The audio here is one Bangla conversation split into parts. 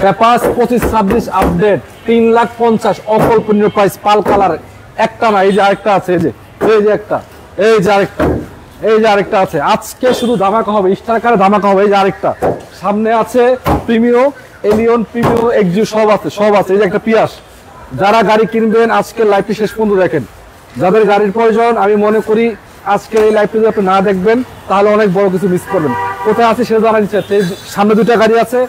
পেপারস 25-26 আপডেট 3,50,000 অকল্পনীয় প্রাইস, পাল কালার। একটা না, এই যে আরেকটা আছে, এই যে একটা, এই যে আরেকটা, এই যে আরেকটা আছে। আজকে শুধু ধামাকা হবে, স্টারকারে ধামাকা হবে। এই যে আরেকটা সামনে আছে, প্রিমিও, এলিয়ন, প্রিমিও, এক্সিও সব আছে। এই যে একটা পিয়াস। যারা গাড়ি কিনবেন আজকের লাইভটি শেষ পর্যন্ত দেখেন। যাদের গাড়ির প্রয়োজন, আমি মনে করি আজকের এই লাইভটি যদি আপনি না দেখবেন তাহলে অনেক বড় কিছু মিস করবেন। কোথায় আছে সেটা জানা নিচ্ছে। সামনে দুইটা গাড়ি আছে,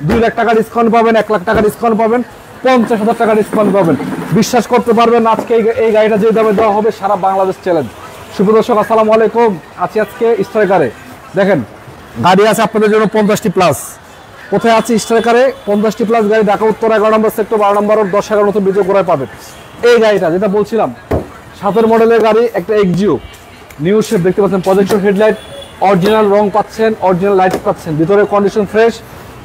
2 লাখ টাকা ডিসকাউন্ট পাবেন, 1 লাখ টাকা ডিসকাউন্ট পাবেন, 50,000 টাকা ডিসকাউন্ট পাবেন। বিশ্বাস করতে পারবেন আজকে এই গাড়িটা যে দামে দেওয়া হবে সারা বাংলাদেশ চ্যালেঞ্জ। শুভ দর্শক, আসসালামু আলাইকুম। আজকে স্ট্রাইকারে দেখেন গাড়ি আছে আপনাদের জন্য 50টি প্লাস। কোথায় আছে স্ট্রাইকারে 50টি প্লাস গাড়ি, ঢাকা উত্তর 11 নম্বর সেক্টর 12 নম্বর 10-11 নতুন বিজয় গোড়ায় পাবেন। এই গাড়িটা যেটা বলছিলাম 7 মডেলের গাড়ি, একটা এক্সিও নিউ শেপ দেখতে পাচ্ছেন, প্রজেকশন হেডলাইট, অরিজিনাল রং পাচ্ছেন, অরিজিনাল লাইট পাচ্ছেন, ভিতরে কন্ডিশন ফ্রেশ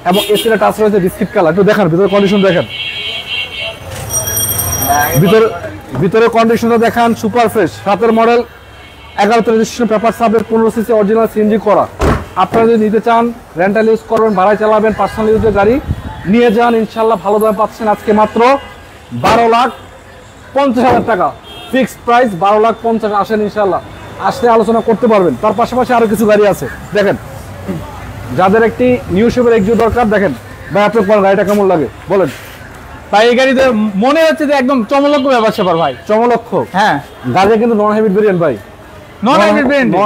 এবং এসিটা টাচ রয়েছে বিস্কিট কালার। একটু দেখেন ভিতরে কন্ডিশন, দেখেন ভিতরে কন্ডিশনটা দেখান, সুপার ফ্রেশ। 7 মডেল, 11তে registration, paper subject, 15 CC original CNG করা। আপনারা যদি নিতে চান, রেন্টাল ইউজ করবেন, ভাড়ায় চালাবেন, পার্সোনাল ইউজের গাড়ি নিয়ে যান, ইনশাল্লাহ ভালো দামে পাচ্ছেন। আজকে মাত্র 12,50,000 টাকা ফিক্সড প্রাইস, 12,50,000। আসেন, ইনশাল্লাহ আসলে আলোচনা করতে পারবেন। তার পাশাপাশি আরো কিছু গাড়ি আছে দেখেন। যাদের একটি নিউ শেপের এক্সিও দরকার, দেখেন ভাই আপনার গাড়িটা কেমন লাগে বলেন ভাই। এই গাড়িতে মনে হচ্ছে যে একদম চমলক্ষ ব্যাপার ভাই, চমলক্ষ। হ্যাঁ, গাড়ি কিন্তু নন হাইব্রিড ভেরিয়েন্ট ভাই, নন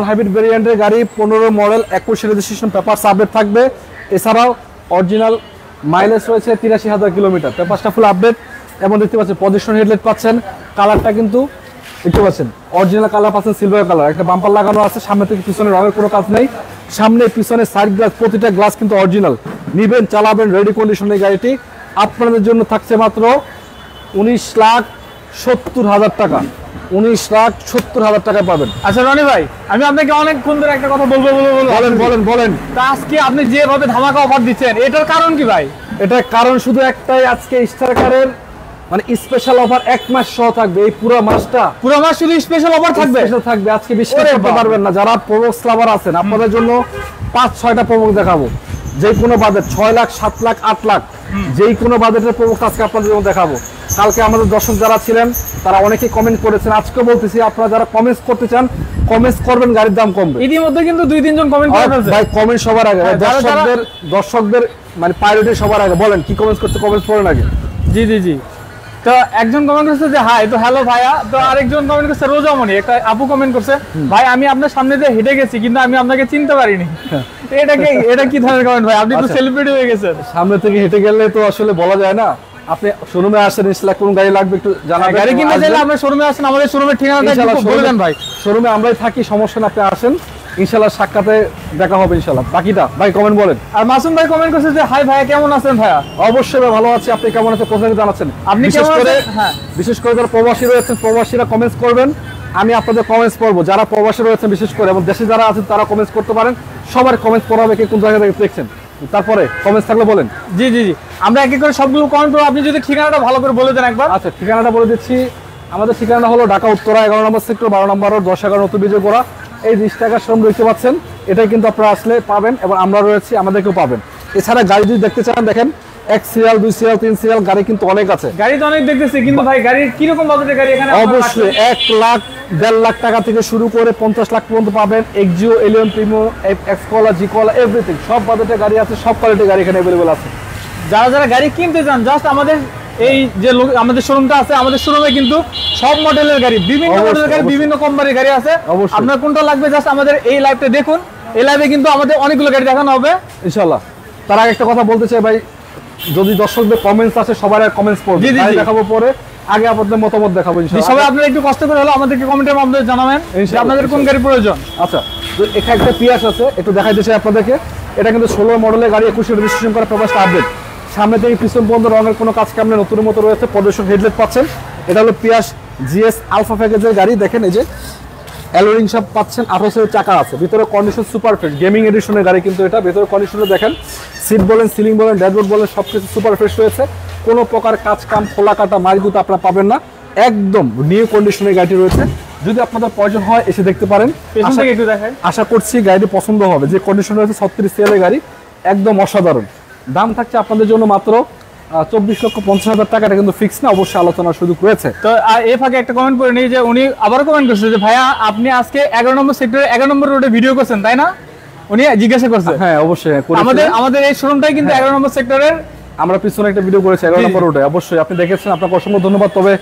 হাইব্রিড ভেরিয়েন্টের গাড়ি, 15 মডেল, 21 রেজিস্ট্রেশন, পেপার আপডেট থাকবে। এছাড়াও অরিজিনাল মাইলেজ রয়েছে 83,000 কিলোমিটার, পেপারটা ফুল আপডেট। এবং দেখতে পাচ্ছেন পজিশন হেডলাইট পাচ্ছেন, কালারটা কিন্তু দেখতে পাচ্ছেন অরিজিনাল কালার পাচ্ছেন, সিলভার কালার। একটা বাম্পার লাগানো আছে, সামনে থেকে পিছনে রঙের কোনো কাজ নেই। সামনে পিছনে সাইড গ্লাস, প্রতিটা গ্লাস কিন্তু অরিজিনাল। নিবেন, চালাবেন, রেডি কন্ডিশনের গাড়িটি আপনাদের জন্য থাকছে মাত্র 19,70,000 টাকা। 19,70,000 টাকায় পাবেন। আচ্ছা রনি ভাই, আমি আপনাকে অনেকক্ষণ ধরে একটা কথা বলবো বলেন। তা আজকে আপনি যেভাবে ধামাকা অফার দিচ্ছেন, এটার কারণ কি ভাই? এটার কারণ শুধু একটাই, আজকে স্টারকারের মানে স্পেশাল অফার 1 মাস সহ থাকবে। এই পুরো মাস শুধু স্পেশাল অফার থাকবে। আজকে বিশ্বাস করতে পারবেন না, যারা প্রোবক্স লাভার আছেন আপনাদের জন্য 5-6টা প্রোবক্স দেখাবো। যে কোনো বাজেট 6 লাখ, 7 লাখ, 8 লাখ, যেই কোনো বাজেটের প্রোবক্স আজকে আপনাদের জন্য দেখাবো। কালকে আমাদের দর্শক যারা ছিলেন তারা অনেকেই কমেন্ট করেছেন, আজকে বলতেছি আপনারা যারা কমেন্টস করতে চান কমেন্টস করবেন, গাড়ির দাম কমবে। ইতিমধ্যে কিন্তু 2-3 জন কমেন্ট করে ফেলছে ভাই। কমেন্ট সবার আগে, দর্শকদের মানে প্রায়োরিটি সবার আগে। বলেন কি কমেন্টস করতে, কমেন্টস করেন আগে। জি। তো একজন কমেন্ট করছে যে হাই, তো হ্যালো ভাইয়া। তো আরেকজন কমেন্ট করছে রোজামণি, একটা আপু কমেন্ট করছে, ভাই আমি আপনার সামনে দিয়ে হেঁটে গেছি কিন্তু আমি আপনাকে চিনতে পারিনি। এটা কি ধরনের কমেন্ট ভাই? আপনি তো সেলিব্রিটি হয়ে গেছেন। সামনে থেকে হেঁটে গেলে তো আসলে বলা যায় না। আপনি শোরুমে আসেন, ইনশাআল্লাহ কোন গাড়ি লাগবে একটু জানাবেন। গাড়ি কিনতে চাইলে আপনি শোরুমে আসেন, আমাদের শোরুমের ঠিকানাটা একটু বলে দেন ভাই। শোরুমে আমরাই থাকি, সমস্যা না, আপনি আসেন, ইনশাআল্লাহ সাক্ষাতে দেখা হবে ইনশাআল্লাহ। বাকিটা ভাই কমেন্ট বলেন। আর মাসুম ভাই কমেন্ট করছে যে হাই ভাইয়া, কেমন আছেন ভাইয়া? অবশ্যই ভাই ভালো আছি, আপনি কেমন আছেন কোথায় জানাচ্ছেন। আপনি কেমন আছেন? হ্যাঁ, বিশেষ করে যারা প্রবাসী রয়েছেন, প্রবাসীরা কমেন্টস করবেন, আমি আপনাদের কমেন্টস পড়বো। যারা প্রবাসী রয়েছেন বিশেষ করে এবং দেশে যারা আছেন তারা কমেন্টস করতে পারেন। সবার কমেন্টস পড়া হবে, কে কোন জায়গা থেকে দেখছেন। তারপরে কমেন্টস থাকলে বলেন। জি আমরা এক এক করে সবগুলো কমেন্ট করবো। আপনি যদি ঠিকানাটা ভালো করে বলে দেন একবার। আচ্ছা, ঠিকানাটা বলে দিচ্ছি। আমাদের ঠিকানা হলো ঢাকা উত্তরা 11 নম্বর সেক্টর 12 নম্বর 10-11 নতুন বিজয় গোড়া। এই 20 টাকার শোরুম দেখতে পাচ্ছেন, এটাই কিন্তু আপনারা আসলে পাবেন এবং আমরা রয়েছি, আমাদেরকেও পাবেন। এছাড়া গাড়ি যদি দেখতে চান দেখেন, 1 সিরিয়াল, 2 সিরিয়াল, 3 সিরিয়াল গাড়ি কিন্তু অনেক আছে। গাড়ি তো অনেক দেখতেছি, কিন্তু ভাই গাড়ির কিরকম বাজেটের গাড়ি এখানে? অবশ্যই 1 লাখ, 1.5 লাখ টাকা থেকে শুরু করে 50 লাখ পর্যন্ত পাবেন। এক্সিও, এলিয়ন, প্রিমিও, এক্সকলা, জিকলা, এভরিথিং সব বাজেটের গাড়ি আছে, সব কোয়ালিটির গাড়ি এখানে अवेलेबल আছে। যারা গাড়ি কিনতে চান, জাস্ট আমাদের এই যে আমাদের শোরুমটা আছে, আমাদের শোরুমে কিন্তু সব মডেলের গাড়ি, বিভিন্ন মডেলের গাড়ি, বিভিন্ন কোম্পানির গাড়ি আছে। আপনার কোনটা লাগবে জাস্ট আমাদের এই লাইভটা দেখুন। এই লাইভে কিন্তু আমাদের অনেকগুলো গাড়ি দেখানো হবে ইনশাআল্লাহ। তার আগে একটা কথা বলতে চাই ভাই, যদি দর্শকদের কমেন্টস আছে সবার কমেন্টস পড়বেন, গাড়ি দেখাবো পরে, আগে আপনাদের মতামত দেখাবো ইনশাআল্লাহ। সবাই আপনারা একটু কষ্ট করে হলো আমাদেরকে কমেন্টের মাধ্যমে জানাবেন যে আপনাদের কোন গাড়ি প্রয়োজন। আচ্ছা, তো এখানে একটা পিয়াস আছে, একটু দেখাই দিচ্ছি আপনাদেরকে। এটা কিন্তু 16 মডেলের গাড়ি, 21 রেজিস্ট্রেশন করা, পেপারটা আপডেট। সামনে থেকে পিছন পর্যন্ত রঙের কোনো কাজ কামনে নতুন মতো রয়েছে, প্রদর্শন হেডলাইট পাচ্ছেন। এটা হলো পিয়াস জিএস আলফা প্যাকেজের গাড়ি। দেখেন এই যে অ্যালোরিং সব পাচ্ছেন, 18 চাকা আছে, ভিতরে কন্ডিশন সুপার ফ্রেশ, গেমিং এডিশনের গাড়ি কিন্তু এটা। ভিতরে কন্ডিশনে দেখেন, সিট বলেন, সিলিং বলেন, ড্যাশবোর্ড বলেন, সবকিছু সুপার ফ্রেশ রয়েছে। কোনো প্রকার কাজ কাম, খোলা কাটা, মারিগুত আপনারা পাবেন না, একদম নিউ কন্ডিশনের গাড়িটি রয়েছে। যদি আপনাদের প্রয়োজন হয় এসে দেখতে পারেন। আশা করছি গাড়িটি পছন্দ হবে। যে কন্ডিশন রয়েছে 36 সিএলের গাড়ি, একদম অসাধারণ। দাম থাকছে আপনাদের জন্য মাত্র 24,50,000 টাকা। এটা কিন্তু ফিক্স না, অবশ্যই আলোচনার সুযোগ রয়েছে। তো এর ফাঁকে একটা কমেন্ট করে নিই যে উনি আবারও কমেন্ট করছে যে ভাইয়া আপনি আজকে 11 নম্বর সেক্টরে 11 নম্বর রোডে ভিডিও করছেন তাই না, উনি জিজ্ঞাসা করছে। হ্যাঁ অবশ্যই আমাদের এই শোরুমটাই কিন্তু 11 নম্বর সেক্টরের, আমরা পিছনে একটা ভিডিও করেছি 11 নম্বর রোডে। অবশ্যই আপনি দেখেছেন, আপনাকে অসংখ্য ধন্যবাদ। তবে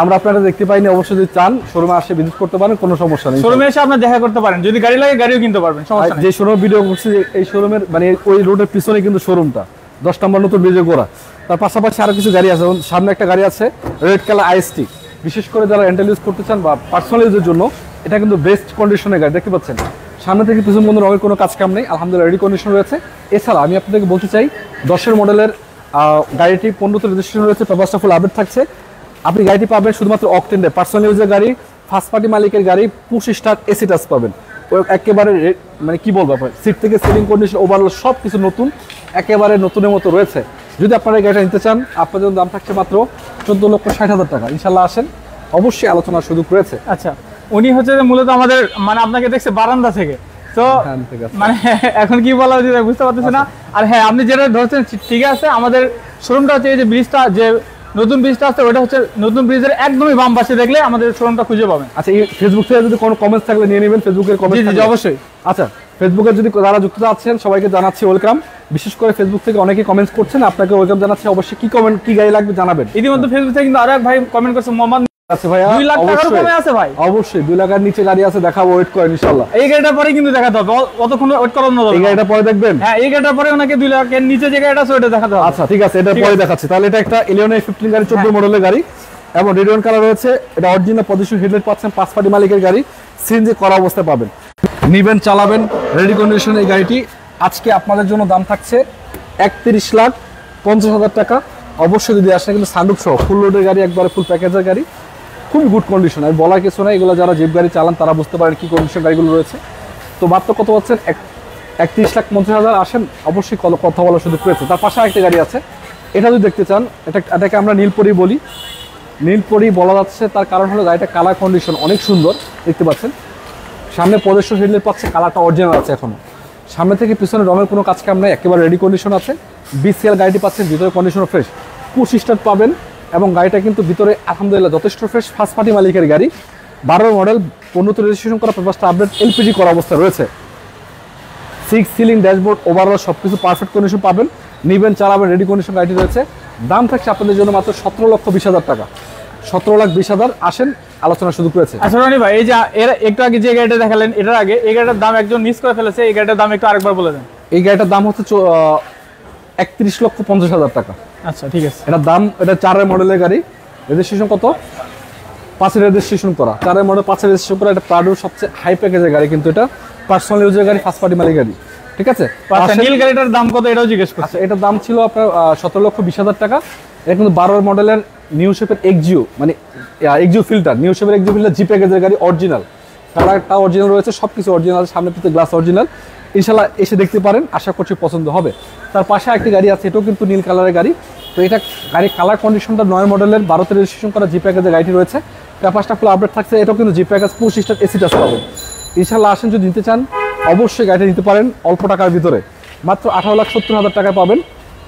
আমরা আপনারা দেখতে পাইনি, অবশ্যই যদি চান শোরুমে আসে ভিজিট করতে পারেন, কোনো সমস্যা নেই। শোরুমে এসে আপনি দেখা করতে পারেন, যদি গাড়ি লাগে গাড়িও কিনতে পারবেন, সমস্যা নেই। যে শোরুম ভিডিও করছি এই শোরুমের মানে ওই রোডের পিছনে কিন্তু শোরুমটা 10 নম্বর নতুন ব্রিজে করা। তার পাশাপাশি আরো কিছু গাড়ি আছে, সামনে একটা গাড়ি আছে রেড কালার আইএসটি, বিশেষ করে যারা রেন্টাল ইউজ করতে চান বা পার্সোনাল ইউজের জন্য এটা কিন্তু বেস্ট কন্ডিশনের গাড়ি। দেখতে পাচ্ছেন সামনে থেকে পিছন বন্ধু রঙের কোনো কাজ কাম নেই, আলহামদুলিল্লাহ রেডি কন্ডিশন রয়েছে। এছাড়া আমি আপনাদেরকে বলতে চাই 10-এর মডেলের গাড়িটি 15তে রেজিস্ট্রেশন রয়েছে, পেপারসটা ফুল আপডেট থাকছে। আপনি গাড়িটি পাবেন শুধুমাত্র অকটেন্ডে, পার্সোনাল ইউজের গাড়ি, ফার্স্ট পার্টি মালিকের গাড়ি, পুশ স্টার্ট এসি টাচ পাবেন। একেবারে মানে কি বলবো, আপনার সিট থেকে সিলিং কন্ডিশন ওভারঅল সব কিছু নতুন, একেবারে নতুনের মতো রয়েছে। যদি আপনারা এই গাড়িটা নিতে চান আপনাদের দাম থাকছে মাত্র 14,60,000 টাকা। ইনশাল্লাহ আসেন, অবশ্যই আলোচনার সুযোগ রয়েছে। আচ্ছা, উনি হচ্ছে যে মূলত আমাদের মানে আপনাকে দেখছে বারান্দা থেকে, তো মানে এখন কি বলা উচিত বুঝতে পারতেছি না। আর হ্যাঁ, আপনি যেটা ধরছেন ঠিক আছে, আমাদের শোরুমটা হচ্ছে এই যে ব্রিজটা, যে নতুন ব্রিজটা আছে ওটা হচ্ছে নতুন ব্রিজের একদমই বাম পাশে দেখলে আমাদের শোরুমটা খুঁজে পাবেন। আচ্ছা, এই ফেসবুক থেকে যদি কোনো কমেন্টস থাকলে নিয়ে নেবেন, ফেসবুকের কমেন্ট অবশ্যই। আচ্ছা, ফেসবুকে যদি যারা যুক্ত আছেন সবাইকে জানাচ্ছি ওয়েলকাম। বিশেষ করে ফেসবুক থেকে অনেকেই কমেন্টস করছেন, আপনাকে ওয়েলকাম জানাচ্ছি। অবশ্যই কি কমেন্ট, কি গাড়ি লাগবে জানাবেন। ইতিমধ্যে ফেসবুক থেকে কিন্তু আরো এক ভাই কমেন্ট করছে, মোহাম্মদ আছে ভাইয়া, 2 লাখ টাকার কমে আছে ভাই। অবশ্যই 2 লাখের নিচে গাড়ি আছে, দেখাবো, ওয়েট করেন ইনশাআল্লাহ। এই গাড়িটা পরে কিন্তু দেখাতে হবে, অতক্ষণ ওয়েট করানো যাবে। এই গাড়িটা পরে দেখবেন? হ্যাঁ, এই গাড়িটা পরে ওনাকে 2 লাখের নিচে যে গাড়িটা আছে ওটা দেখাতে হবে। আচ্ছা ঠিক আছে, এটা পরে দেখাচ্ছি। তাহলে এটা একটা এলিয়ন 15 গাড়ি, 14 মডেলের গাড়ি এবং রেডিয়ন কালার রয়েছে। এটা অরিজিনাল পজিশন হেডলাইট পাচ্ছেন, 5 পার্টি মালিকের গাড়ি, সিএনজি করা অবস্থায় পাবেন। নিবেন, চালাবেন, রেডি কন্ডিশন এই গাড়িটি। আজকে আপনাদের জন্য দাম থাকছে 31,50,000 টাকা। অবশ্যই যদি আসে কিন্তু সানরুফ সহ ফুল লোডের গাড়ি, একবারে ফুল প্যাকেজের গাড়ি, খুবই গুড কন্ডিশন। আর বলার কিছু নাই, এগুলো যারা জিপ গাড়ি চালান তারা বুঝতে পারেন কি কন্ডিশন গাড়িগুলো রয়েছে। তো মাত্র কত পাচ্ছেন? 31,50,000। আসেন, অবশ্যই কথা বলার সুযোগ রয়েছে। তার পাশে একটা গাড়ি আছে, এটা যদি দেখতে চান, এটাকে আমরা নীলপরি বলি। নীলপরি বলা যাচ্ছে তার কারণ হলো গাড়িটা কালার কন্ডিশন অনেক সুন্দর, দেখতে পাচ্ছেন। সামনে পজিশন হেডলাইট পাচ্ছে, কালারটা অরিজিনাল আছে এখনো। সামনে থেকে পিছনে রঙের কোনো কাজ কাম নাই, একেবারে রেডি কন্ডিশন আছে। বিসিএল গাড়িটি পাচ্ছেন, ভিতরে কন্ডিশন ফ্রেশ, পুশ স্টার্ট পাবেন এবং গাড়িটা কিন্তু ভিতরে আলহামদুলিল্লাহ যথেষ্ট ফ্রেশ, ফার্স্ট পার্টি মালিকের গাড়ি, 12 মডেল, 15তে রেজিস্ট্রেশন করা, পেপারসটা আপডেট, এলপিজি করা অবস্থা রয়েছে। 6 সিলিং ড্যাশবোর্ড ওভারঅল সব কিছু পারফেক্ট কন্ডিশন পাবেন। নিবেন, চালাবেন, রেডি কন্ডিশন গাড়িটি রয়েছে। দাম থাকছে আপনাদের জন্য মাত্র 17,20,000 টাকা। 17,20,000। আসেন, আলোচনার সুযোগ রয়েছে। আচ্ছা রনি ভাই, এই যে এর একটু আগে যে গাড়িটা দেখালেন, এটার আগে এই গাড়িটার দাম একজন মিস করে ফেলেছে, এই গাড়িটার দাম একটু আরেকবার বলে দেন। এই গাড়িটার দাম হচ্ছে 31,50,000 টাকা। আচ্ছা ঠিক আছে। এটার দাম, এটা 4 মডেলের গাড়ি, রেজিস্ট্রেশন কত? 5 রেজিস্ট্রেশন করা, 4 মডেল 5 রেজিস্ট্রেশন করা। এটা প্রাডোর সবচেয়ে হাই প্যাকেজের গাড়ি, কিন্তু এটা পার্সোনাল ইউজের গাড়ি, ফার্স্ট পার্টি মালিক গাড়ি, ঠিক আছে। আচ্ছা, নীল গাড়িটার দাম কত এটাও জিজ্ঞেস করছি। আচ্ছা, এটার দাম ছিল আপনার 17,20,000 টাকা। এটা কিন্তু 12 মডেলের নিউ শেপের এক্সিও, মানে এক্সিও ফিল্টার, নিউ শেপের এক্সিও ফিল্টার, জি প্যাকেজের গাড়ি, অরিজিনাল কালারটা অরিজিনাল রয়েছে, সব কিছু অরিজিনাল, সামনে পিছনে গ্লাস অরিজিনাল। ইনশাল্লাহ এসে দেখতে পারেন, আশা করছি পছন্দ হবে। তার পাশে একটি গাড়ি আছে, এটাও কিন্তু নীল কালারের গাড়ি। তো এটা গাড়ির কালার কন্ডিশনটা 9 মডেলের, 12তে রেজিস্ট্রেশন করা, জি প্যাকেজের গাড়িটি রয়েছে। পেপারসটা ফুল আপডেট থাকছে, এটাও কিন্তু G package, push start AC touch পাবেন। ইনশাল্লাহ আসেন, যদি নিতে চান অবশ্যই গাড়িটা নিতে পারেন অল্প টাকার ভিতরে, মাত্র 18,70,000 টাকায় পাবেন।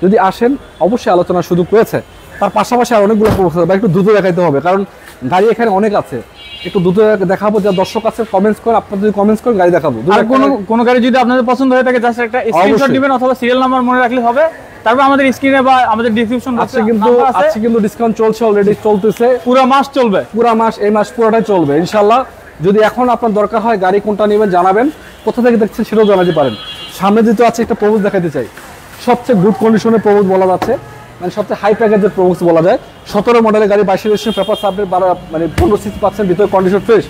যদি আসেন অবশ্যই আলোচনার সুযোগ রয়েছে। তার পাশাপাশি আর অনেকগুলো একটু দ্রুত দেখাইতে হবে, কারণ গাড়ি এখানে অনেক আছে, একটু দ্রুত দেখাবো। যা দর্শক আছে কমেন্টস করেন, আপনারা যদি কমেন্টস করেন গাড়ি দেখাবো। আর কোনো গাড়ি যদি আপনাদের পছন্দ হয়ে থাকে জাস্ট একটা স্ক্রিনশট দিবেন অথবা সিরিয়াল নাম্বার মনে রাখলে হবে। তারপর আমাদের স্ক্রিনে বা আমাদের ডেসক্রিপশন আছে কিন্তু ডিসকাউন্ট চলছে, অলরেডি চলতেছে, পুরো মাস চলবে, পুরো মাস, এই মাস পুরোটাই চলবে ইনশাআল্লাহ। যদি এখন আপনার দরকার হয় গাড়ি কোনটা নেবেন জানাবেন, কোথা থেকে দেখছেন সেটাও জানাতে পারেন। সামনে যেহেতু আছে একটা প্রবুজ দেখাতে চাই, সবচেয়ে গুড কন্ডিশনের প্রবুজ বলা যাচ্ছে, মানে সবচেয়ে হাই প্যাকেজের প্রবুজ বলা যায়। 17 মডেলের গাড়ি, 22 রেজিস্ট্রেশন, পেপার আপডেট, 12 মানে 15 সিসি পাচ্ছেন, ভিতরে কন্ডিশন ফ্রেশ,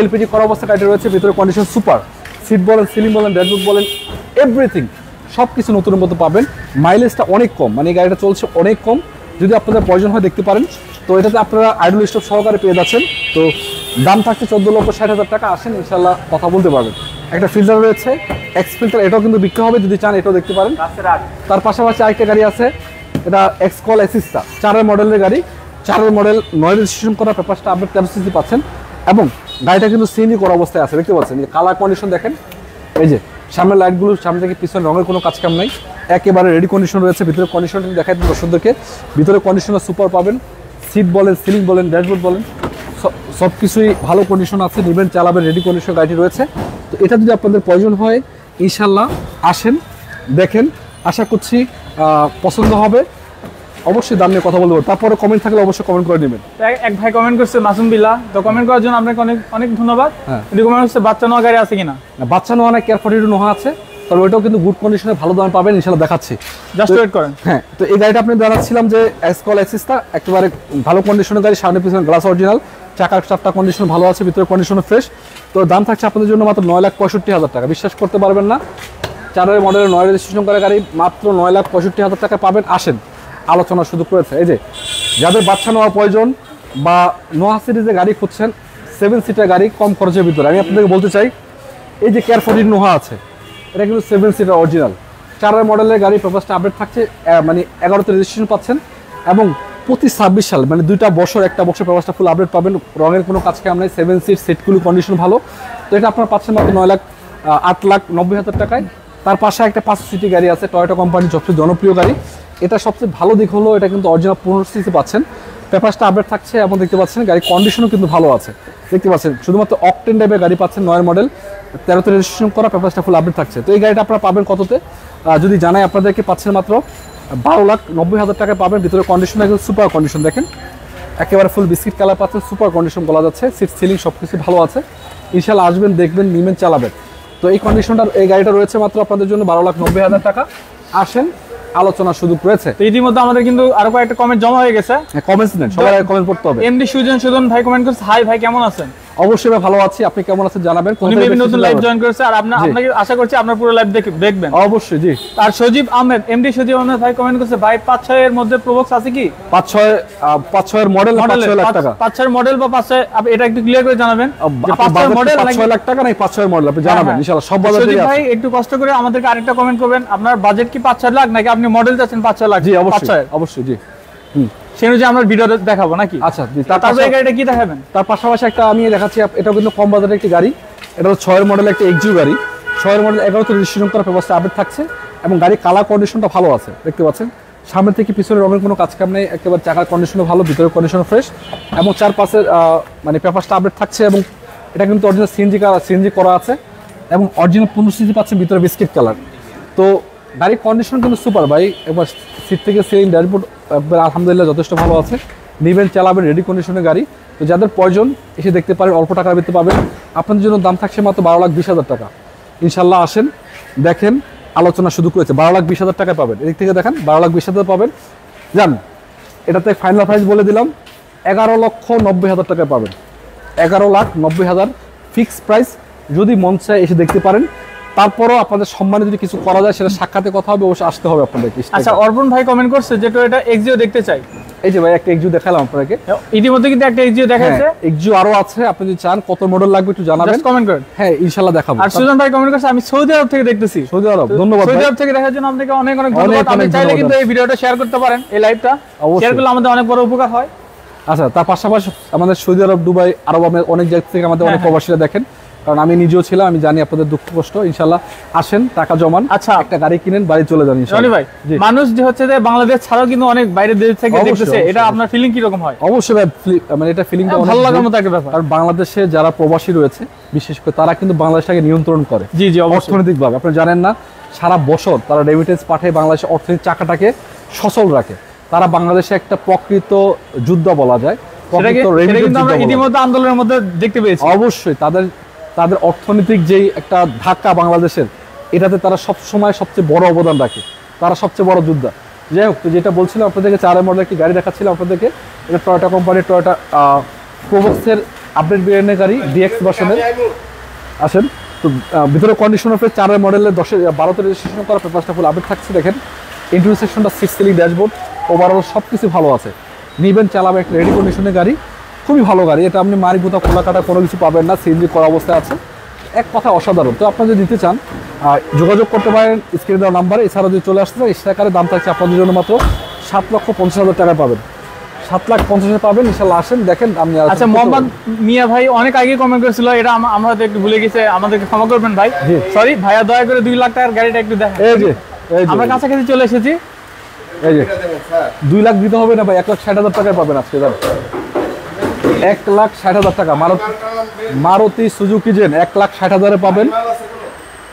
এলপিজি করা অবস্থা গাড়ি রয়েছে, ভিতরে কন্ডিশন সুপার, সিট বলেন, সিলিং বলেন, ড্যাশবোর্ড বলেন, এভরিথিং সব কিছু নতুনের মতো পাবেন। মাইলেজটা অনেক কম, মানে এই গাড়িটা চলছে অনেক কম, যদি আপনাদের প্রয়োজন হয় দেখতে পারেন। তো এটাতে আপনারা আইডল স্টপ সহকারে পেয়ে যাচ্ছেন। তো দাম থাকছে 14,60,000 টাকা। আসেন, ইনশাল্লাহ কথা বলতে পারবেন। একটা ফিল্টার রয়েছে, এক্স ফিল্টার, এটাও কিন্তু বিক্রি হবে, যদি চান এটাও দেখতে পারেন। তার পাশাপাশি আরেকটা গাড়ি আছে, এটা এক্সকল অ্যাসিস্টা, 4 মডেলের গাড়ি, 4 মডেল, 9 রেজিস্ট্রেশন করা, পেপারসটা আপডেট, 13 সিসি পাচ্ছেন এবং গাড়িটা কিন্তু সিএনজি করা অবস্থায় আছে, দেখতে পাচ্ছেন। কালার কন্ডিশন দেখেন, এই যে সামনের লাইটগুলো, সামনে থেকে পিছনে রঙের কোনো কাজ কাম নাই, একেবারে রেডি কন্ডিশন রয়েছে। ভিতরে কন্ডিশনটা দেখাই দিন দর্শকদেরকে। ভিতরে কন্ডিশনার সুপার পাবেন, সিট বলেন, সিলিং বলেন, ড্যাশবোর্ড বলেন, সব কিছুই ভালো কন্ডিশন আছে। নেবেন চালাবেন, রেডি কন্ডিশন গাড়িটি রয়েছে। তো এটা যদি আপনাদের প্রয়োজন হয় ইনশাল্লাহ আসেন, দেখেন, আশা করছি পছন্দ হবে। অবশ্যই দাম নিয়ে কথা বলতে পারবো, তারপরে কমেন্ট থাকলে অবশ্যই কমেন্ট করে নেবেন। এক ভাই কমেন্ট করছে মাসুম বিল্লা, তো কমেন্ট করার জন্য আপনাকে অনেক অনেক ধন্যবাদ। কমেন্ট করছে বাচ্চা নেওয়া গাড়ি আছে কিনা? বাচ্চা নেওয়া না, কেয়ার 42 নোহা আছে, তবে ওইটাও কিন্তু গুড কন্ডিশনে ভালো দাম পাবেন ইনশাল্লাহ, দেখাচ্ছি। জাস্ট ওয়েট করেন। হ্যাঁ, তো এই গাড়িটা আপনি জানাচ্ছিলাম যে এসকল এক্সিসটা একেবারে ভালো কন্ডিশনের গাড়ি, সামনে পিছনে গ্লাস অরিজিনাল, চাকার চারটা কন্ডিশন ভালো আছে, ভিতরে কন্ডিশন ফ্রেশ। তো দাম থাকছে আপনাদের জন্য মাত্র 9,65,000 টাকা। বিশ্বাস করতে পারবেন না, 4 মডেলের 9 রেজিস্ট্রেশন করা গাড়ি মাত্র 9,65,000 টাকা পাবেন। আসেন, আলোচনা শুধু করেছে। এই যে যাদের বাচ্চা নেওয়া প্রয়োজন বা নোহা সিরিজে গাড়ি খুঁজছেন, 7 সিটার গাড়ি কম খরচের ভিতরে, আমি আপনাদেরকে বলতে চাই এই যে কেয়ার 40 নোহা আছে, এটা কিন্তু 7 সিটার অরিজিনাল 4 মডেলের গাড়ি। পেপারসটা আপডেট থাকছে, মানে 11তে রেজিস্ট্রেশন পাচ্ছেন এবং প্রতি 26 সাল মানে 2টা বছর 1টা বছর পেপারসটা ফুল আপডেট পাবেন। রঙের কোনো কাজ কাম নাই, 7 সিট, সিটগুলো কন্ডিশন ভালো। তো এটা আপনারা পাচ্ছেন মাত্র 8,90,000 টাকায়। তার পাশে একটা 5 সিটি গাড়ি আছে, টয়োটা কোম্পানির সবচেয়ে জনপ্রিয় গাড়ি। এটা সবচেয়ে ভালো দিক হলো এটা কিন্তু অরিজিনাল 15 সিসি পাচ্ছেন, পেপারসটা আপডেট থাকছে এবং দেখতে পাচ্ছেন গাড়ি কন্ডিশনও কিন্তু ভালো আছে। দেখতে পাচ্ছেন শুধুমাত্র অকটেন টাইপের গাড়ি পাচ্ছেন, 9 মডেল, 13তে রেজিস্ট্রেশন করা, পেপারসটা ফুল আপডেট থাকছে। তো এই গাড়িটা আপনারা পাবেন কততে যদি জানাই আপনাদেরকে, পাচ্ছেন মাত্র 12,90,000 টাকায় পাবেন। ভিতরে কন্ডিশন একদম সুপার কন্ডিশন, দেখেন একেবারে ফুল বিস্কিট কালার পাচ্ছেন, সুপার কন্ডিশন বলা যাচ্ছে। সিট সিলিং সব কিছু ভালো আছে। ইনশাল্লাহ আসবেন, দেখবেন, নিবেন, চালাবেন। তো এই কন্ডিশনটা এই গাড়িটা রয়েছে মাত্র আপনাদের জন্য 12,90,000 টাকা। আসেন, আলোচনা সুযোগ রয়েছে। তো ইতিমধ্যে আমাদের কিন্তু আরো কয়েকটা কমেন্ট জমা হয়ে গেছে। কমেন্টস নেন, সবাই কমেন্ট করতে হবে। এমডি সুজন ভাই কমেন্ট করছে, হাই ভাই কেমন আছেন? অবশ্যই ভাই ভালো আছি, আপনি কেমন আছেন জানাবেন। উনি নতুন লাইভ জয়েন করেছে, আর আপনাকে আশা করছি আপনার পুরো লাইভ দেখবেন। অবশ্যই, জি। আর সজীব আহমেদ, এমডি সজীব আহমেদ ভাই কমেন্ট করছে, ভাই 5-6 এর মধ্যে প্রবক্স আছে কি? 5-6 এর মডেল, 5-6 লাখ টাকা। 5-6 মডেল বা 5-6, আপনি এটা একটু ক্লিয়ার করে জানাবেন যে 5-6 মডেল 5-6 লাখ টাকা নাই 5-6 মডেল, আপনি জানাবেন ইনশাআল্লাহ সব বাজারে। সজীব ভাই একটু কষ্ট করে আমাদেরকে আরেকটা কমেন্ট করবেন, আপনার বাজেট কি 5-6 লাখ নাকি আপনি মডেল চাচ্ছেন 5-6 লাখ? জি অবশ্যই, অবশ্যই, জি। সেই অনুযায়ী আমরা ভিডিও দেখাবো নাকি? আচ্ছা, জি। তারপরে এই গাড়িটা কি দেখাবেন? তার পাশাপাশি একটা আমি দেখাচ্ছি, এটাও কিন্তু কম বাজারের একটি গাড়ি। এটা হলো 6 মডেল একটা এক্সইউ গাড়ি, 6 মডেল, 11তে রেজিস্ট্রেশন করা, পেপারসটা আপডেট থাকছে এবং গাড়ির কালার কন্ডিশনটা ভালো আছে। দেখতে পাচ্ছেন সামনে থেকে পিছনে রঙের কোনো কাজ কাম নেই, একেবারে চাকার কন্ডিশনও ভালো, ভিতরের কন্ডিশনও ফ্রেশ এবং চারপাশের মানে পেপারসটা আপডেট থাকছে এবং এটা কিন্তু অরিজিনাল সিএনজি করা আছে এবং অরিজিনাল 15 সিসি পাচ্ছেন, ভিতরে বিস্কিট কালার। তো গাড়ির কন্ডিশন কিন্তু সুপার ভাই, একবার সিট থেকে সিলিং, ড্যাশবোর্ড আলহামদুলিল্লাহ যথেষ্ট ভালো আছে। নিবেন, চালাবেন, রেডি কন্ডিশনের গাড়ি। তো যাদের প্রয়োজন এসে দেখতে পারেন, অল্প টাকার ভিতরে পাবেন। আপনাদের জন্য দাম থাকছে মাত্র 12,20,000 টাকা। ইনশাল্লাহ আসেন, দেখেন, আলোচনা শুধু করেছে, 12,20,000 টাকায় পাবেন। এদিক থেকে দেখেন 12,20,000 পাবেন। জান, এটাতে ফাইনাল প্রাইস বলে দিলাম 11,90,000 টাকায় পাবেন। 11,90,000 ফিক্সড প্রাইস। যদি মন চায় এসে দেখতে পারেন, তারপরও আপনাদের সম্মানে যদি কিছু করা যায় সেটা সাক্ষাতে কথা হবে, অবশ্যই আসতে হবে আপনাদেরকে। আচ্ছা, অর্পণ ভাই কমেন্ট করছে যে এটা এক্সিও দেখতে চাই। এই যে ভাই একটা এক্সিও দেখালাম আপনাকে, ইতিমধ্যে কিন্তু একটা এক্সিও দেখাইছে, এক্সিও আরো আছে। আপনি যদি চান কত মডেল লাগবে একটু জানাবেন, জাস্ট কমেন্ট করেন। হ্যাঁ ইনশাআল্লাহ দেখাবো। আর সুজন ভাই কমেন্ট করছে, আমি সৌদি আরব থেকে দেখতেছি। সৌদি আরব, ধন্যবাদ। সৌদি আরব থেকে দেখার জন্য আপনাকে অনেক অনেক ধন্যবাদ। আপনি চাইলে কিন্তু এই ভিডিওটা শেয়ার করতে পারেন, এই লাইভটা শেয়ার করলে আমাদের অনেক বড় উপকার হয়। আচ্ছা, তার পাশাপাশি আমাদের সৌদি আরব, দুবাই, আরব অনেক জায়গা থেকে আমাদের অনেক প্রবাসীরা দেখেন, কারণ আমি নিজেও ছিলাম, আমি জানি আপনাদের দুঃখ কষ্ট। ইনশাআল্লাহ আসেন, টাকা জমান, আচ্ছা একটা গাড়ি কিনেন, বাড়ি চলে যান ইনশাআল্লাহ। ভাই, মানুষ যে হচ্ছে যে বাংলাদেশ ছাড়াও কিন্তু অনেক বাইরের দেশ থেকে দেখতেছে, এটা আপনার ফিলিং কি রকম হয়? অবশ্যই ভাই, মানে এটা ফিলিংটা ভালো লাগার মতো একটা ব্যাপার। কারণ বাংলাদেশে যারা প্রবাসী রয়েছে বিশেষ করে, তারা কিন্তু বাংলাদেশটাকে নিয়ন্ত্রণ করে। জি জি, অর্থনৈতিকভাবে আপনি জানেন না, সারা বছর তারা রেমিটেন্স পাঠায়, বাংলাদেশের অর্থনৈতিক চাকাটাকে সচল রাখে। তারা বাংলাদেশে একটা প্রকৃত যুদ্ধ বলা যায়, ইতিমধ্যে আন্দোলনের মধ্যে দেখতে পেয়েছি। অবশ্যই তাদের অর্থনৈতিক যেই একটা ধাক্কা বাংলাদেশের, এটাতে তারা সবসময় সবচেয়ে বড় অবদান রাখে, তারা সবচেয়ে বড় যোদ্ধা। যাই হোক, তো যেটা বলছিলাম আপনাদেরকে, 4 মডেল একটি গাড়ি দেখাচ্ছিলাম আপনাদেরকে। এটা টয়োটা কোম্পানির টয়োটা প্রোবক্সের আপডেট ভেরিয়েন্টের গাড়ি, ডিএক্স ভার্সনের। আসেন, তো ভিতরে কন্ডিশনার 4 মডেলের 12তে রেজিস্ট্রেশন করা, পেপারসটা ফুল আপডেট থাকছে। দেখেন ইন্টেরিয়র সেকশনটা 6 সিলিং, ড্যাশবোর্ড, ওভারঅল সব কিছু ভালো আছে। নিবেন, চালাবেন, একটা রেডি কন্ডিশনের গাড়ি, খুবই ভালো গাড়ি। এটা আপনি মারি গুতা খোলা কাটা কোনো কিছু পাবেন না, সিএনজি করা অবস্থায় আছে, এক কথা অসাধারণ। তো আপনারা যদি নিতে চান যোগাযোগ করতে পারেন স্ক্রিনে দেওয়া নাম্বারে। এছাড়া যদি চলে আসতে চান, স্ট্রাইকারের দাম থাকছে আপনাদের জন্য মাত্র 7,50,000 টাকা পাবেন। 7,50,000 পাবেন, ইনশাআল্লাহ আসেন, দেখেন। আমি আচ্ছা, মোহাম্মদ মিয়া ভাই অনেক আগে কমেন্ট করেছিল, এটা আমরা একটু ভুলে গেছে, আমাদেরকে ক্ষমা করবেন ভাই। সরি ভাইয়া, দয়া করে 2 লাখ টাকার গাড়িটা একটু দেখেন। এই যে আমরা কাছাকাছি চলে এসেছি। এই যে 2 লাখ দিতে হবে না ভাই, 1,60,000 টাকায় পাবেন আজকে। 1,60,000 টাকা মারুতি সুজুকি জেন 1,60,000 পাবেন।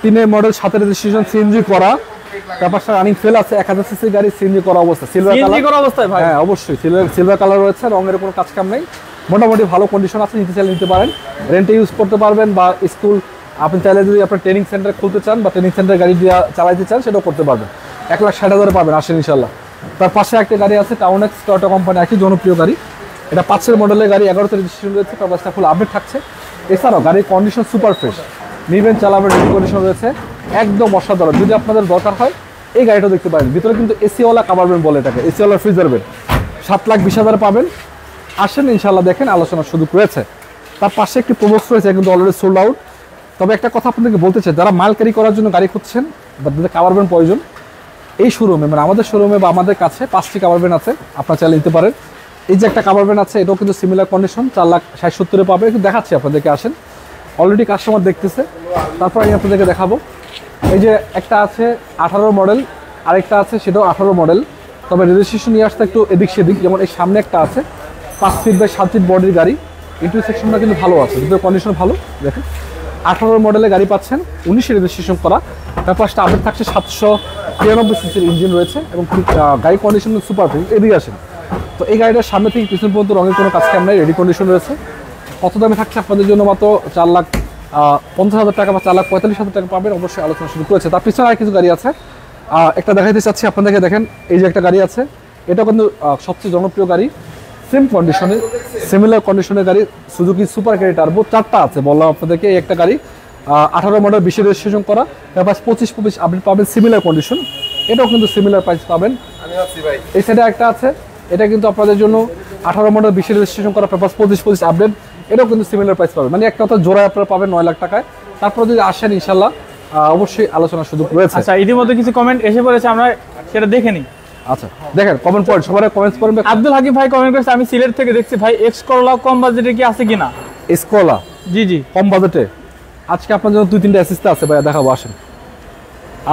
3 মডেল, 7 রেজিস্ট্রেশন, সিএনজি করা, পেপারটা রানিং ফেল আছে, 1000 সিসি গাড়ি, সিএনজি করা অবস্থা, সিলভার কালার। সিএনজি করা অবস্থায় ভাই? হ্যাঁ অবশ্যই সিলভার কালার রয়েছে, রঙের কোনো কাজ কাম নেই, মোটামুটি ভালো কন্ডিশন আছে। নিতে চাইলে নিতে পারেন, রেন্টে ইউজ করতে পারবেন, বা স্কুল আপনি চাইলে যদি আপনার ট্রেনিং সেন্টার খুলতে চান বা ট্রেনিং সেন্টার গাড়ি দিয়ে চালাইতে চান সেটাও করতে পারবেন। 1,60,000 পাবেন, আসেন ইনশাল্লাহ। তার পাশে একটা গাড়ি আছে টাউন এক্স, টয়োটা কোম্পানি, একই জনপ্রিয় গাড়ি। এটা 5 মডেলের গাড়ি, 11তে রেজিস্ট্রেশন রয়েছে, পেপারটা ফুল আপডেট থাকছে। এছাড়াও গাড়ির কন্ডিশন সুপার ফ্রেশ, নিবেন চালাবেন, রেডি কন্ডিশন রয়েছে, একদম অসাধারণ। যদি আপনাদের দরকার হয় এই গাড়িটা দেখতে পারেন। ভিতরে কিন্তু এসিওয়ালা কাভার বেড বলে এটাকে, এসিওয়ালা ফ্রিজার বেড। 7,20,000 পাবেন, আসেন ইনশাল্লাহ, দেখেন, আলোচনার সুযোগ রয়েছে। তার পাশে একটি প্রবক্স রয়েছে, কিন্তু অলরেডি সোল্ড আউট। তবে একটা কথা আপনাদেরকে বলতে চাই, যারা মাল ক্যারি করার জন্য গাড়ি খুঁজছেন বা যাদের কাভার বেড প্রয়োজন, এই শোরুমে মানে আমাদের শোরুমে বা আমাদের কাছে 5টি কাভার বেড আছে, আপনারা চাইলে নিতে পারেন। এই যে একটা কাভার বেড আছে, এটাও কিন্তু সিমিলার কন্ডিশন, 4,60,70 পাবে। একটু দেখাচ্ছি আপনাদেরকে, আসেন, অলরেডি কাস্টমার দেখতেছে, তারপর আমি আপনাদেরকে দেখাবো। এই যে একটা আছে 18 মডেল, আরেকটা আছে সেটাও 18 মডেল, তবে রেজিস্ট্রেশন নিয়ে আসতে একটু এদিক সেদিক। যেমন এই সামনে একটা আছে 5 ফিট বাই 7 ফিট বডির গাড়ি, ইন্টারসেকশনটা কিন্তু ভালো আছে, কিন্তু কন্ডিশন ভালো। দেখেন 18 মডেলের গাড়ি পাচ্ছেন, 19 রেজিস্ট্রেশন করা, পেপারটা আপডেট থাকছে, 793 সিসির ইঞ্জিন রয়েছে, এবং গাড়ি কন্ডিশন সুপার ফিট। এদিকে আসেন, তো এই গাড়িটার সামনে থেকে পিছন পর্যন্ত রঙের কোনো কাজ কাম নাই, রেডি কন্ডিশন রয়েছে। কত দামে থাকছে আপনাদের জন্য? মাত্র 4,50,000 টাকা বা 4,45,000 টাকা পাবেন। অবশ্যই আলোচনা শুরু করেছে। তার পিছনে আর কিছু গাড়ি আছে, একটা দেখাইতে চাচ্ছি আপনাদেরকে। দেখেন এই যে একটা গাড়ি আছে, এটা কিন্তু সবচেয়ে জনপ্রিয় গাড়ি, সেম কন্ডিশনে, সিমিলার কন্ডিশনের গাড়ি, সুজুকি সুপার ক্যারি টার্বো। 4টা আছে বললাম আপনাদেরকে। এই একটা গাড়ি 18 মডেল, 20 রেজিস্ট্রেশন করা, পেপার 25 আপডেট পাবেন, সিমিলার কন্ডিশন, এটাও কিন্তু সিমিলার প্রাইস পাবেন। এই সাইডে একটা আছে, এটা কিন্তু আপনাদের জন্য 18 মডেল, 20 রেজিস্ট্রেশন করা, পেপার 25 আপডেট, এটাও কিন্তু সিমিলার প্রাইস পাবেন। মানে একটা কথা জোড়ায় আপনারা পাবেন 9 লাখ টাকায়। তারপরে যদি আসেন ইনশাল্লাহ অবশ্যই আলোচনার সুযোগ রয়েছে। আচ্ছা, ইতিমধ্যে কিছু কমেন্ট এসে পড়েছে, আমরা সেটা দেখে নিই। আচ্ছা দেখেন, কমেন্ট পয়েন্ট, সবাই কমেন্টস করবেন। আব্দুল হাকিম ভাই কমেন্ট করেছে, আমি সিলেট থেকে দেখছি ভাই, এক্স করলা কম বাজেটে কি আছে কিনা? এসকোলা জি জি, কম বাজেটে আজকে আপনার জন্য 2-3টা অ্যাসিস্ট আছে ভাইয়া, দেখাবো, আসেন।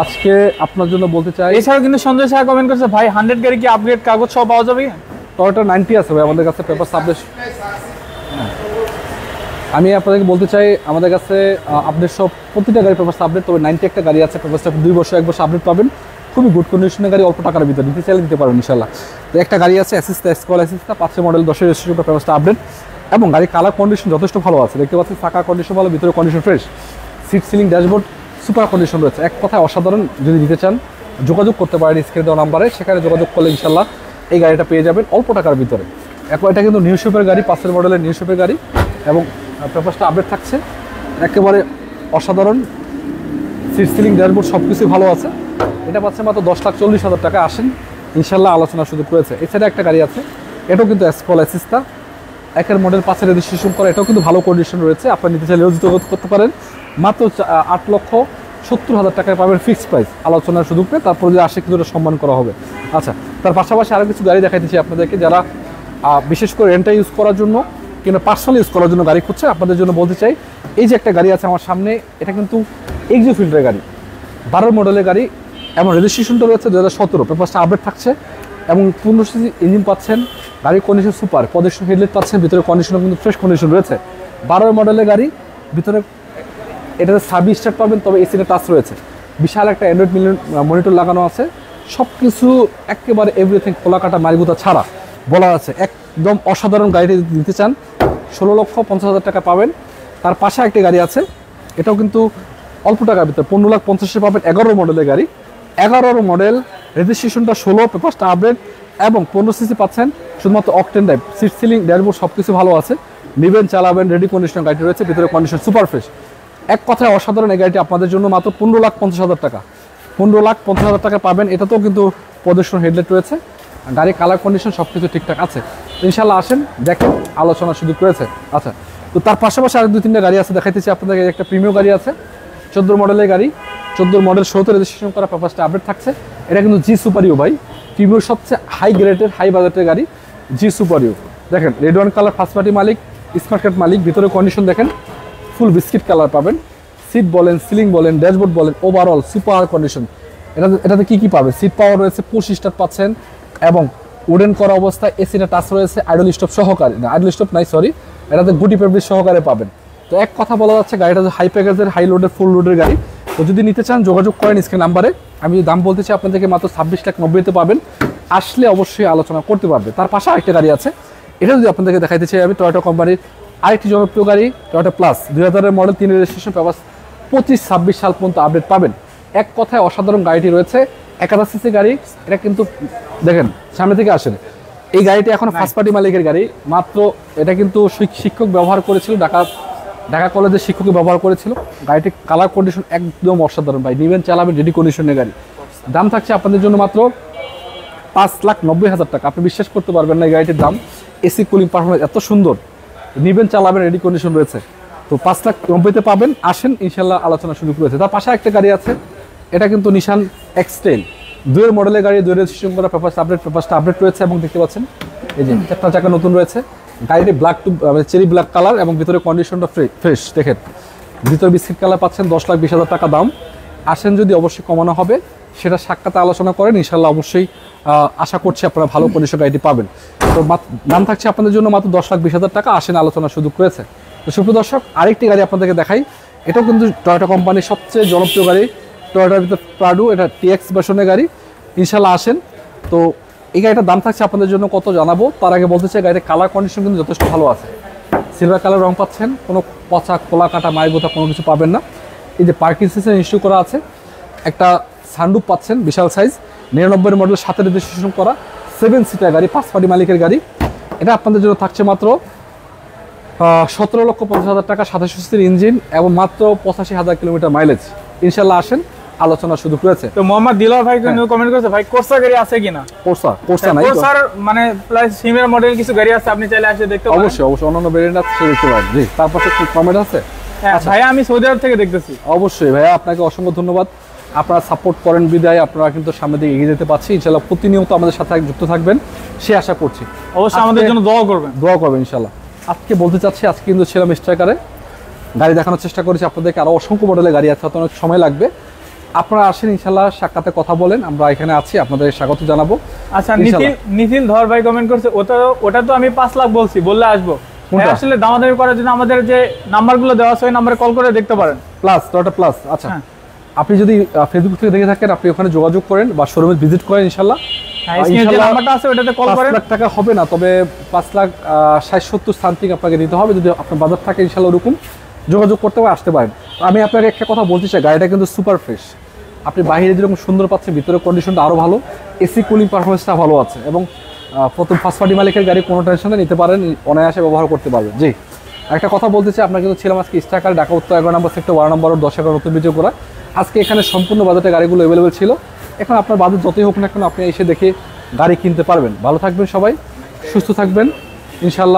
আজকে আপনার জন্য বলতে চাই, এছাড়াও কিন্তু সঞ্জয় সাহা কমেন্ট করেছে, ভাই 100 গাড়ি কি আপগ্রেড কাগজ সহ পাওয়া যাবে? টয়োটা 90 আছে ভাই আমাদের কাছে, পেপার আপডেট। আমি আপনাদেরকে বলতে চাই, আমাদের কাছে আপডেট সব প্রতিটা গাড়ি পেপার আপডেট, তবে 90 একটা গাড়ি আছে, পেপার 2 বছর 1 বছর আপডেট পাবেন, খুবই গুড কন্ডিশনের গাড়ি, অল্প টাকার ভিতরে নিতে চাইলে নিতে পারবেন ইনশাল্লাহ। তো একটা গাড়ি আছে অ্যাসিস্টা, এসকোলা অ্যাসিস্টা, 5 মডেল, 10 রেজিস্ট্রেশন, পেপারটা আপডেট, এবং গাড়ির কালার কন্ডিশন যথেষ্ট ভালো আছে, দেখতে পাচ্ছেন, চাকার কন্ডিশন ভালো, ভিতরে condition fresh, seat ceiling dashboard super condition রয়েছে। এক কথায় অসাধারণ। যদি নিতে চান যোগাযোগ করতে পারেন স্ক্রিনে দেওয়া নাম্বারে, সেখানে যোগাযোগ করলে ইনশাল্লাহ এই গাড়িটা পেয়ে যাবেন অল্প টাকার ভিতরে। এটা কিন্তু নিউ শেপের গাড়ি, 5 মডেলের নিউ শেপের গাড়ি, এবং পেপারটা আপডেট থাকছে, একেবারে অসাধারণ, সিট সিলিং ড্যাশবোর্ড সব কিছুই ভালো আছে। এটা পাচ্ছে মাত্র 10,40,000 টাকা। আসেন ইনশাল্লাহ, আলোচনা সুযোগ রয়েছে। এছাড়া একটা গাড়ি আছে, এটাও কিন্তু এসকোলা অ্যাসিস্টা, 1 মডেল, 5 রেজিস্ট্রেশন করা, এটাও কিন্তু ভালো কন্ডিশন রয়েছে, আপনার নিতে চাইলে যোগাযোগ করতে পারেন। মাত্র 8,70,000 টাকায় পাবেন ফিক্সড প্রাইস, আলোচনার সুযোগ পেয়ে তারপর যদি আসে কিছুটা সম্মান করা হবে। আচ্ছা, তার পাশাপাশি আরও কিছু গাড়ি দেখাইতেছি আপনাদেরকে, যারা বিশেষ করে রেন্টে ইউজ করার জন্য কিংবা পার্সোনাল ইউজ করার জন্য গাড়ি খুঁজছে, আপনাদের জন্য বলতে চাই, এই যে একটা গাড়ি আছে আমার সামনে, এটা কিন্তু এক্সোফিল্ডের গাড়ি, 12 মডেলের গাড়ি, এবং রেজিস্ট্রেশনটা রয়েছে 2017, পেপারটা আপডেট থাকছে, এবং 15 সিসি ইঞ্জিন পাচ্ছেন, গাড়ির কন্ডিশন সুপার, প্রজেকশন হেডলাইট পাচ্ছেন, ভিতরে কন্ডিশনও কিন্তু ফ্রেশ কন্ডিশন রয়েছে। 12 মডেলের গাড়ি, ভিতরে এটাতে সার্ভিস স্টার্ট পাবেন, তবে এসিতে টাচ রয়েছে, বিশাল একটা অ্যান্ড্রয়েড মনিটর লাগানো আছে, সব কিছু একেবারে এভরিথিং খোলা কাটা মারিগুতা ছাড়া বলা আছে। একদম অসাধারণ গাড়িটি দিতে চান 16,50,000 টাকা পাবেন। তার পাশে একটি গাড়ি আছে, এটাও কিন্তু অল্প টাকার ভিতরে 15,50,000 পাবেন, 11 মডেলের গাড়ি, 11 মডেল, রেজিস্ট্রেশনটা 16, পেপারটা আপডেট, এবং 15 সিসি পাচ্ছেন, শুধুমাত্র octane drive, seat ceiling dashboard সব কিছু ভালো আছে, নিবেন চালাবেন, রেডি কন্ডিশন গাড়ি রয়েছে, ভিতরে কন্ডিশন সুপার ফ্রেশ। এক কথায় অসাধারণ এই গাড়িটি আপনাদের জন্য মাত্র 15,50,000 টাকা, 15,50,000 টাকা পাবেন। এটাতেও কিন্তু প্রদর্শন হেডলাইট রয়েছে, গাড়ির কালার কন্ডিশন সব কিছু ঠিকঠাক আছে। ইনশাল্লাহ আসেন, দেখেন, আলোচনার সুযোগ রয়েছে। আচ্ছা, তো তার পাশাপাশি আরেক 2-3টা গাড়ি আছে, দেখাইতেছি আপনাদের। একটা প্রিমিয়াম গাড়ি আছে, 14 মডেলের গাড়ি, 14 মডেল, 16 রেজিস্ট্রেশন করা, পেপারটা আপডেট থাকছে। এটা কিন্তু জি সুপারিও ভাই, প্রিমিয়ার সবচেয়ে হাই গ্রেডের, হাই বাজেটের গাড়ি, জি সুপারিও। দেখেন red one colour, first party মালিক, স্মার্ট কার্ড মালিক, ভিতরে কন্ডিশন দেখেন ফুল বিস্কিট কালার পাবেন, সিট বলেন, সিলিং বলেন, ড্যাশবোর্ড বলেন, ওভারঅল সুপার কন্ডিশন, এটাতে কি কি পাবে, সিট পাওয়ার রয়েছে, পুশ স্টার্ট পাচ্ছেন এবং উডেন করা অবস্থায় এসিটা টাচ রয়েছে, আইডল স্টপ সহকারে, না আইডল স্টপ নাই সরি, এটাতে গুটি পেভিস সহকারে পাবেন। তো এক কথা বলা যাচ্ছে গাড়িটা হাই প্যাকেজের, হাই লোডের, ফুল লোডের গাড়ি। তো যদি নিতে চান যোগাযোগ করেন স্ক্রিন নাম্বারে। আমি দাম বলতে চাই আপনাদেরকে মাত্র 26,90,000 পাবেন, আসলে অবশ্যই আলোচনা করতে পারবে। তার পাশে আরেকটা গাড়ি আছে, এটা যদি আপনাদেরকে দেখাইতে চাই আমি, টয়োটা কোম্পানির আরেকটি জনপ্রিয় গাড়ি টয়োটা প্লাস 2000-এর মডেল, 3 রেজিস্ট্রেশন পেপার, 25-26 সাল পর্যন্ত আপডেট পাবেন। এক কথায় অসাধারণ গাড়িটি রয়েছে, 1000 সিসি গাড়ি। এটা কিন্তু দেখেন সামনে থেকে আসেন, এই গাড়িটি এখন ফার্স্ট পার্টি মালিকের গাড়ি মাত্র। এটা কিন্তু শিক্ষক ব্যবহার করেছিল, ঢাকা কলেজের শিক্ষক ব্যবহার করেছিল। গাড়িটি কালার কন্ডিশন একদম অসাধারণ ভাই, নিবেন চালাবেন রেডি কন্ডিশনের গাড়ি। দাম থাকছে আপনাদের জন্য মাত্র 5,90,000 টাকা। আপনি বিশ্বাস করতে পারবেন না এই গাড়িটির দাম। এসি কুলিং পারফরমেন্স এত সুন্দর, নিবেন চালাবেন রেডি কন্ডিশন রয়েছে। তো 5,90,000 পাবেন, আসেন ইনশাল্লাহ আলোচনা সুযোগ রয়েছে। তার পাশে একটা গাড়ি আছে, এটা কিন্তু নিশান এক্সটেল 2 মডেলের গাড়ি, 2 রেজিস্ট্রেশন করা, পেপারটা আপডেট রয়েছে এবং দেখতে পাচ্ছেন এই যে 4টা চাকা নতুন রয়েছে। গাড়িটি black to cherry black colour এবং ভিতরে কন্ডিশনটা ফ্রেশ। দেখেন ভিতরে বিস্কিট কালার পাচ্ছেন, 10,20,000 টাকা দাম। আসেন যদি অবশ্যই কমানো হবে, সেটা সাক্ষাতে আলোচনা করেন ইনশাল্লাহ। অবশ্যই আশা করছি আপনারা ভালো কন্ডিশন গাড়িটি পাবেন। তো দাম থাকছে আপনাদের জন্য মাত্র 10,20,000 টাকা, আসেন আলোচনার সুযোগ রয়েছে। তো সুপ্রিয় দর্শক, আরেকটি গাড়ি আপনাদেরকে দেখাই, এটাও কিন্তু টয়োটা কোম্পানির সবচেয়ে জনপ্রিয় গাড়ি, টয়োটার ভিতরে প্রাডো, এটা টিএক্স ভার্সনের গাড়ি। ইনশাল্লাহ আসেন। তো এই গাড়িটার দাম থাকছে আপনাদের জন্য কত জানাবো, তার আগে বলতে চাই গাড়ির কালার কন্ডিশন কিন্তু যথেষ্ট ভালো আছে। সিলভার কালার রং পাচ্ছেন, কোনো পচা খোলা কাটা মাইগোতা কোনো কিছু পাবেন না। এই যে পার্কিং সিস্টেম ইনস্টল করা আছে, একটা সানরুফ পাচ্ছেন বিশাল সাইজ, 99-এর মডেল, 7 রেজিস্ট্রেশন করা, 7 সিটার গাড়ি, ফার্স্ট পার্টি মালিকের গাড়ি। এটা আপনাদের জন্য থাকছে মাত্র 17,50,000 টাকা, 27 সিসির ইঞ্জিন এবং মাত্র 85,000 কিলোমিটার মাইলেজ। ইনশাল্লাহ আসেন, আলোচনা শুধু রয়েছে। তো মোহাম্মদ দিলওয়ার ভাই কিন্তু কমেন্ট করেছে, ভাই কোর্সা গাড়ি আছে কিনা? কোর্সা নাই, কোর্সার মানে প্লাস সিমের মডেল কিছু গাড়ি আছে, আপনি চাইলে এসে দেখতে পারেন। অবশ্যই অন্যান্য ভেরিয়েন্ট আছে, দেখতে পারেন। জি, তারপর কি কমেন্ট আছে? আচ্ছা ভাই, আমি সৌদি আরব থেকে দেখতেছি। অবশ্যই ভাইয়া, আপনাকে অসংখ্য ধন্যবাদ। আপনারা সাপোর্ট করেন বিদায় আপনারা কিন্তু সামনের দিকে এগিয়ে যেতে পারছি। ইনশাল্লাহ প্রতিনিয়ত আমাদের সাথে যুক্ত থাকবেন, সে আশা করছি। অবশ্যই আমাদের জন্য দোয়া করবেন ইনশাল্লাহ। আজকে বলতে চাচ্ছি, আজকে কিন্তু ছিলাম স্ট্রাইকারে, গাড়ি দেখানোর চেষ্টা করেছি আপনাদেরকে। আরো অসংখ্য মডেলের গাড়ি আছে, অনেক সময় লাগবে। আপনারা আসেন ইনশাল্লাহ, সাক্ষাতে কথা বলেন, আমরা এখানে আছি, আপনাদের স্বাগত জানাবো। আচ্ছা, নিখিল ধর ভাই কমেন্ট করছে, ওটা তো আমি 5 লাখ বলছি, বললে আসবো। আসলে দামাদামি করার জন্য আমাদের যে নাম্বারগুলো দেওয়া আছে ওই নাম্বারে কল করে দেখতে পারেন। Plus Toyota plus. আচ্ছা, আপনি যদি ফেসবুক থেকে দেখে থাকেন, আপনি ওখানে যোগাযোগ করেন বা শোরুমে ভিজিট করেন ইনশাল্লাহ। নাম্বারটা আছে ওটাতে কল করেন। 5 লাখ টাকা হবে না, তবে 5,60,70 সামথিং আপনাকে দিতে হবে। যদি আপনার বাজার থাকে ইনশাল্লাহ ওরকম যোগাযোগ করতে পারে, আসতে পারেন। আমি আপনাকে একটা কথা বলতে চাই, গাড়িটা কিন্তু সুপার ফ্রেশ। আপনি বাইরে যেরকম সুন্দর পাচ্ছেন, ভিতরে কন্ডিশনটা আরও ভালো, এসি কুলিং পারফরমেন্সটা ভালো আছে এবং প্রথম ফার্স্ট পার্টি মালিকের গাড়ি, কোনো টেনশনে নিতে পারেন, অনায়াসে ব্যবহার করতে পারবেন। জি, একটা কথা বলতে চাই, আপনার কিন্তু ছিলাম আজকে স্ট্রাইকার, ঢাকা উত্তর 11 নম্বর সেক্টর 12 নম্বর 10-11 নতুন ভিডিও করা। আজকে এখানে সম্পূর্ণ বাজেটে গাড়িগুলো অ্যাভেলেবেল ছিল। এখন আপনার বাজেট যতই হোক না কেন, আপনি এসে দেখে গাড়ি কিনতে পারবেন। ভালো থাকবেন সবাই, সুস্থ থাকবেন ইনশাল্লাহ।